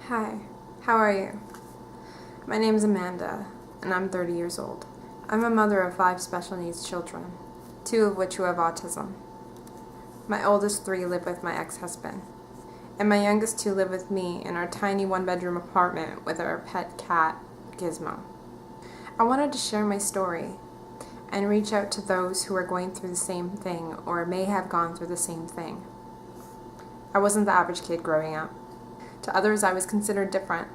Hi, how are you? My name is Amanda, and I'm 30 years old. I'm a mother of 5 special needs children, 2 of which who have autism. My oldest 3 live with my ex-husband, and my youngest 2 live with me in our tiny 1-bedroom apartment with our pet cat, Gizmo. I wanted to share my story and reach out to those who are going through the same thing or may have gone through the same thing. I wasn't the average kid growing up. To others, I was considered different.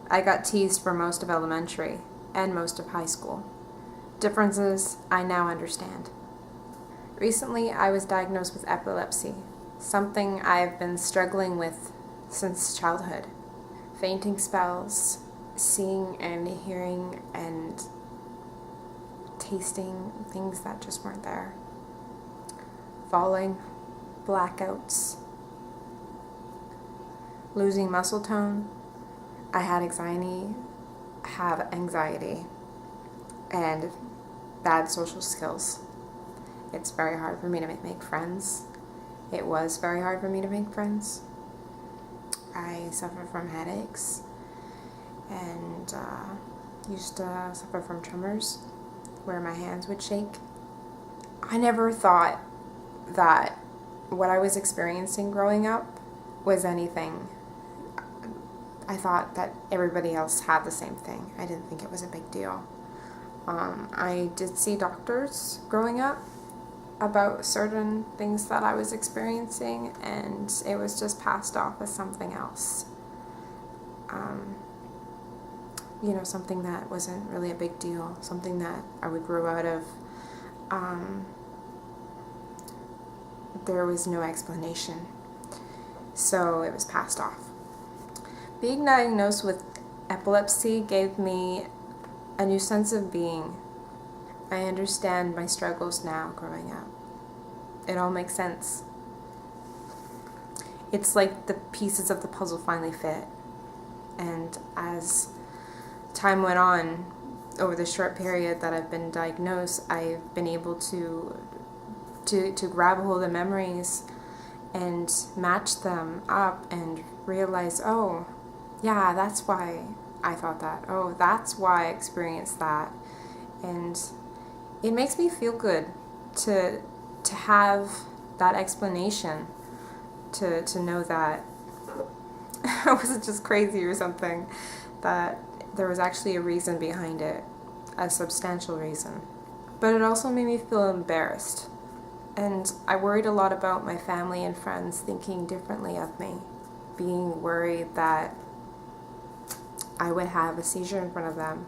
I got teased for most of elementary and most of high school. Differences I now understand. Recently, I was diagnosed with epilepsy, something I've been struggling with since childhood. Fainting spells, seeing and hearing and tasting things that just weren't there. Falling, blackouts, losing muscle tone. I have anxiety, and bad social skills. It's very hard for me to make friends. It was very hard for me to make friends. I suffer from headaches and used to suffer from tremors where my hands would shake. I never thought that what I was experiencing growing up was anything. I thought that everybody else had the same thing. I didn't think it was a big deal. I did see doctors growing up about certain things that I was experiencing, and it was just passed off as something else. Something that wasn't really a big deal, something that I would grow out of. There was no explanation, so it was passed off. Being diagnosed with epilepsy gave me a new sense of being. I understand my struggles now growing up. It all makes sense. It's like the pieces of the puzzle finally fit. And as time went on, over the short period that I've been diagnosed, I've been able to grab a hold of memories and match them up and realize, oh, yeah, that's why I thought that. Oh, that's why I experienced that. And it makes me feel good to have that explanation, to know that I wasn't just crazy or something, that there was actually a reason behind it, a substantial reason. But it also made me feel embarrassed. And I worried a lot about my family and friends thinking differently of me, being worried that I would have a seizure in front of them,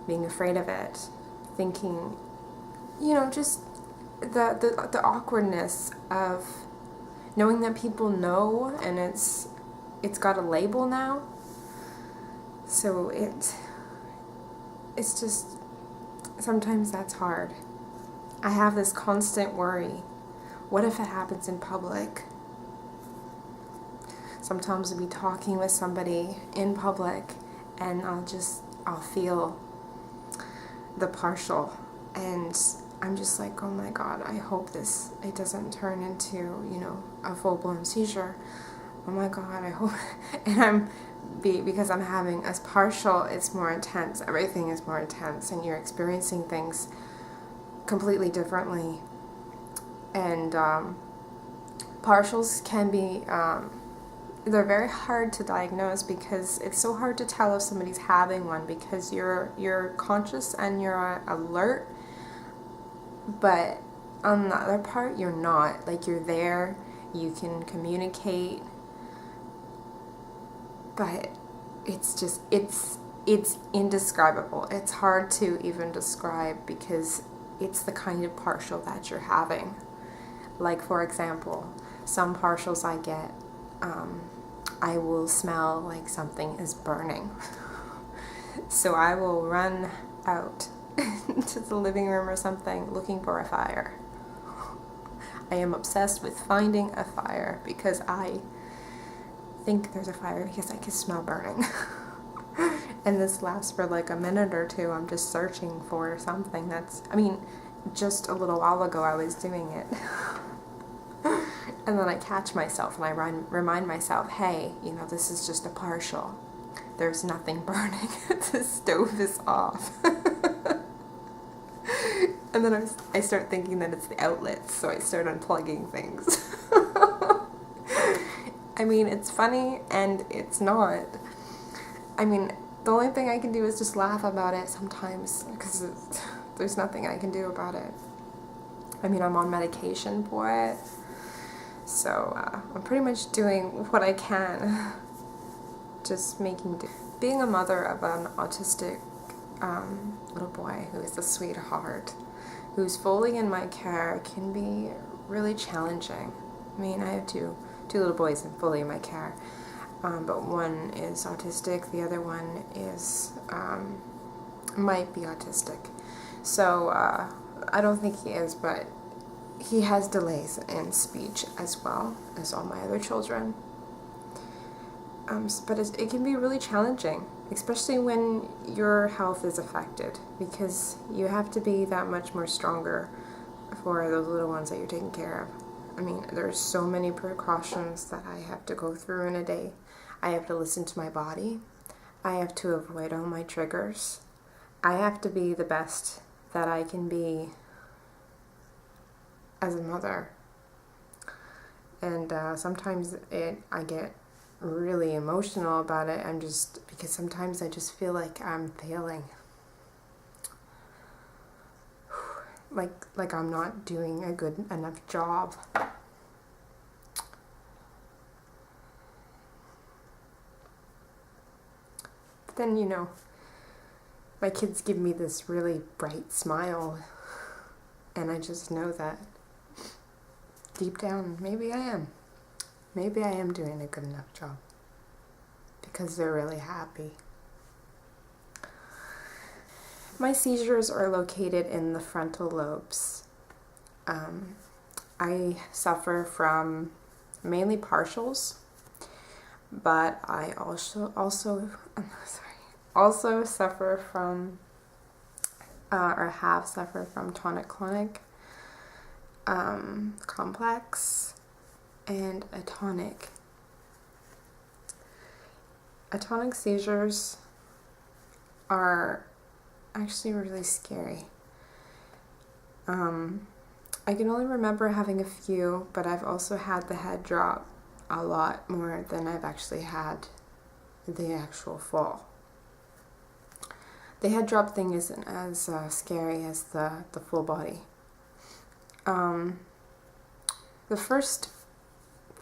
being afraid of it, thinking, just the awkwardness of knowing that people know and it's got a label now. So it's just, sometimes that's hard. I have this constant worry. What if it happens in public? Sometimes I'll be talking with somebody in public and I'll feel the partial, and I'm just like, oh my God, I hope it doesn't turn into, a full-blown seizure. Oh my God, I hope, and because I'm having a partial, it's more intense, everything is more intense, and you're experiencing things completely differently. And partials can be, they're very hard to diagnose because it's so hard to tell if somebody's having one, because you're conscious and you're alert, but on the other part you're not. Like, you're there, you can communicate, but it's indescribable. It's hard to even describe because it's the kind of partial that you're having. Like, for example, some partials I get, I will smell like something is burning. So I will run out to the living room or something looking for a fire. I am obsessed with finding a fire because I think there's a fire because I can smell burning. And this lasts for like a minute or two. I'm just searching for something just a little while ago I was doing it. And then I catch myself and I remind myself, hey, this is just a partial. There's nothing burning. The stove is off. And then I start thinking that it's the outlets, so I start unplugging things. I mean, it's funny and it's not. I mean, the only thing I can do is just laugh about it sometimes, because there's nothing I can do about it. I mean, I'm on medication for it, so I'm pretty much doing what I can, just making do. Being a mother of an autistic little boy who is a sweetheart, who's fully in my care, can be really challenging. I mean, I have two little boys and fully in my care, but one is autistic, the other one is might be autistic. So I don't think he is, but he has delays in speech as well as all my other children. But it can be really challenging, especially when your health is affected, because you have to be that much more stronger for those little ones that you're taking care of. I mean, there's so many precautions that I have to go through in a day. I have to listen to my body. I have to avoid all my triggers. I have to be the best that I can be as a mother. And sometimes I get really emotional about it. Because sometimes I just feel like I'm failing. Like I'm not doing a good enough job. But then, my kids give me this really bright smile, and I just know that deep down, maybe I am. Maybe I am doing a good enough job, because they're really happy. My seizures are located in the frontal lobes. I suffer from mainly partials, but I also suffer from, or have suffered from tonic-clonic complex and atonic. Atonic seizures are actually really scary. I can only remember having a few, but I've also had the head drop a lot more than I've actually had the actual fall. The head drop thing isn't as scary as the full body. The first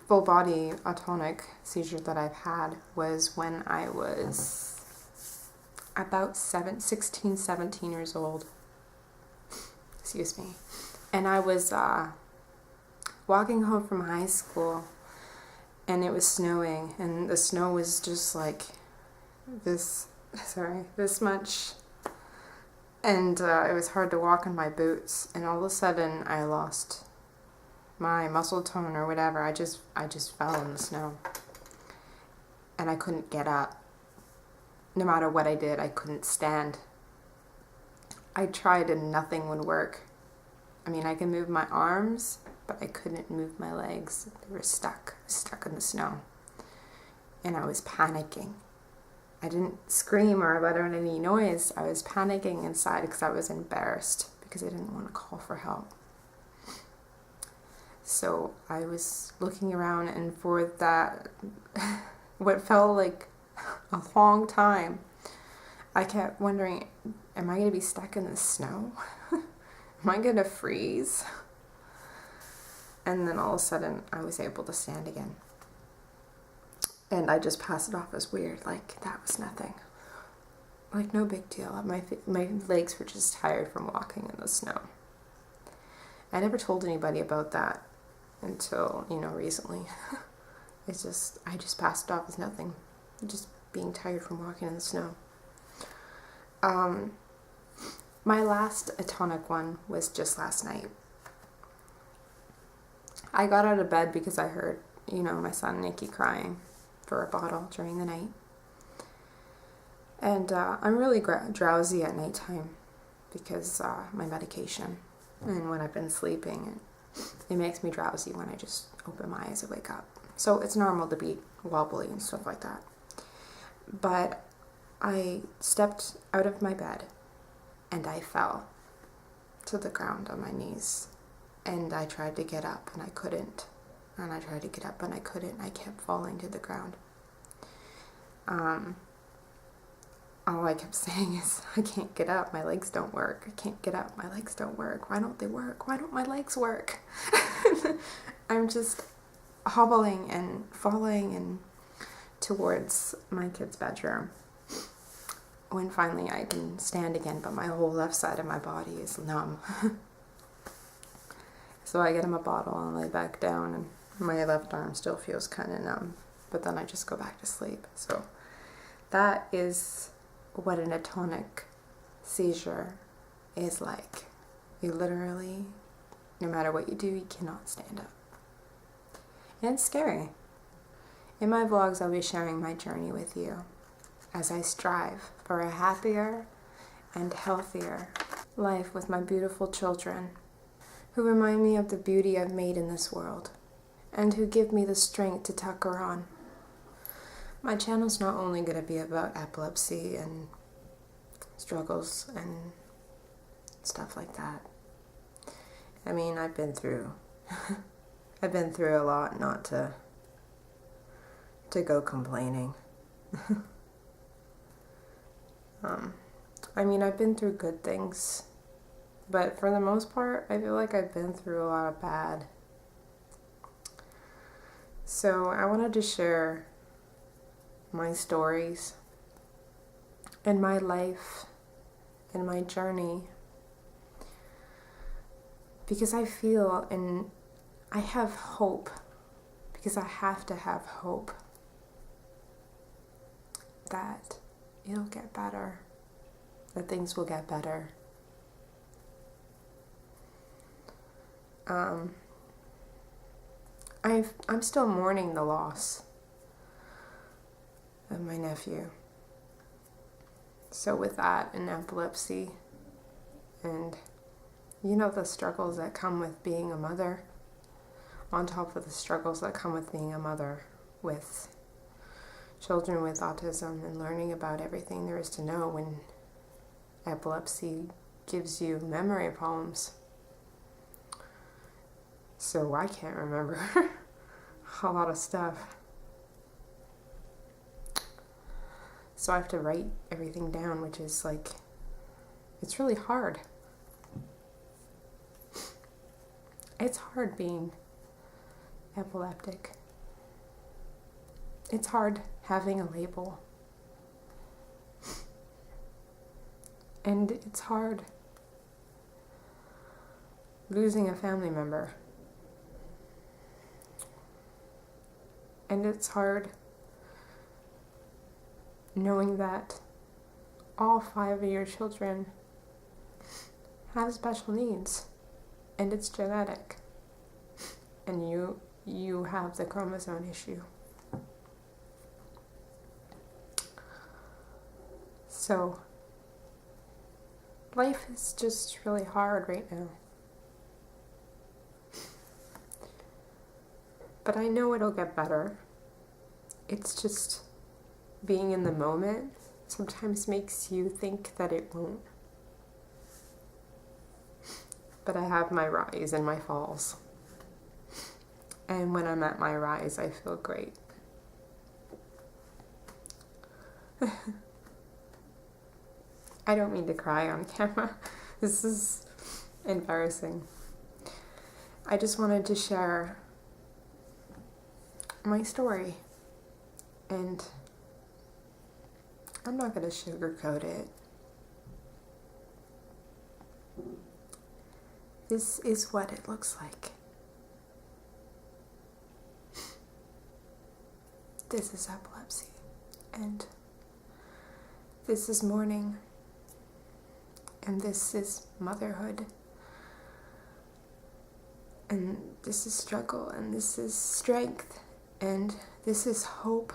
full body atonic seizure that I've had was when I was about 16, 17 years old. Excuse me. And I was walking home from high school, and it was snowing, and the snow was just like this much, and it was hard to walk in my boots, and all of a sudden I lost my muscle tone or whatever. I just fell in the snow, and I couldn't get up. No matter what I did, I couldn't stand. I tried and nothing would work. I mean, I can move my arms, but I couldn't move my legs. They were stuck in the snow. And I was panicking. I didn't scream or let out any noise. I was panicking inside because I was embarrassed, because I didn't want to call for help. So I was looking around, and for that, what felt like a long time, I kept wondering, am I going to be stuck in the snow? Am I going to freeze? And then all of a sudden, I was able to stand again. And I just passed it off as weird, like that was nothing. Like, no big deal. My legs were just tired from walking in the snow. I never told anybody about that until, recently. I just passed it off as nothing. Just being tired from walking in the snow. My last atonic one was just last night. I got out of bed because I heard, my son Nicky crying for a bottle during the night. And I'm really drowsy at nighttime because my medication and when I've been sleeping. It makes me drowsy when I just open my eyes and wake up. So it's normal to be wobbly and stuff like that. But I stepped out of my bed and I fell to the ground on my knees. And I tried to get up and I couldn't. And I tried to get up and I couldn't. I kept falling to the ground. All I kept saying is, I can't get up. My legs don't work. I can't get up. My legs don't work. Why don't they work? Why don't my legs work? I'm just hobbling and falling and towards my kid's bedroom. When finally I can stand again, but my whole left side of my body is numb. So I get him a bottle and lay back down, and my left arm still feels kind of numb. But then I just go back to sleep. So that is what an atonic seizure is like. You literally, no matter what you do, you cannot stand up. And it's scary. In my vlogs, I'll be sharing my journey with you as I strive for a happier and healthier life with my beautiful children, who remind me of the beauty I've made in this world, and who give me the strength to tucker on. My channel's not only going to be about epilepsy and struggles and stuff like that. I mean, I've been through a lot not to go complaining. I mean, I've been through good things, but for the most part, I feel like I've been through a lot of bad. So I wanted to share my stories and my life and my journey, because I feel and I have hope, because I have to have hope that it'll get better, that things will get better. I'm still mourning the loss of my nephew. So with that and epilepsy and the struggles that come with being a mother, on top of the struggles that come with being a mother with children with autism and learning about everything there is to know when epilepsy gives you memory problems. So I can't remember a lot of stuff. So I have to write everything down, which is like, it's really hard. It's hard being epileptic. It's hard having a label. And it's hard losing a family member. And it's hard knowing that all 5 of your children have special needs, and it's genetic, and you have the chromosome issue. So life is just really hard right now. But I know it'll get better. It's just being in the moment sometimes makes you think that it won't. But I have my rise and my falls. And when I'm at my rise, I feel great. I don't mean to cry on camera. This is embarrassing. I just wanted to share my story. And I'm not going to sugarcoat it. This is what it looks like. This is epilepsy. And this is mourning. And this is motherhood. And this is struggle. And this is strength. And this is hope.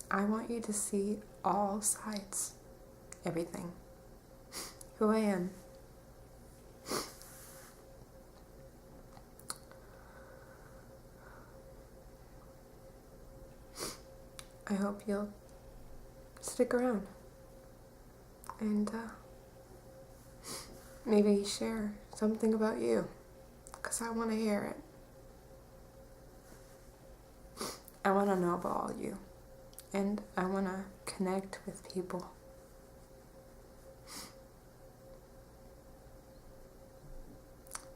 I want you to see all sides. Everything. Who I am. I hope you'll stick around and maybe share something about you, because I want to hear it. I want to know about all you, and I want to connect with people.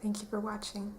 Thank you for watching.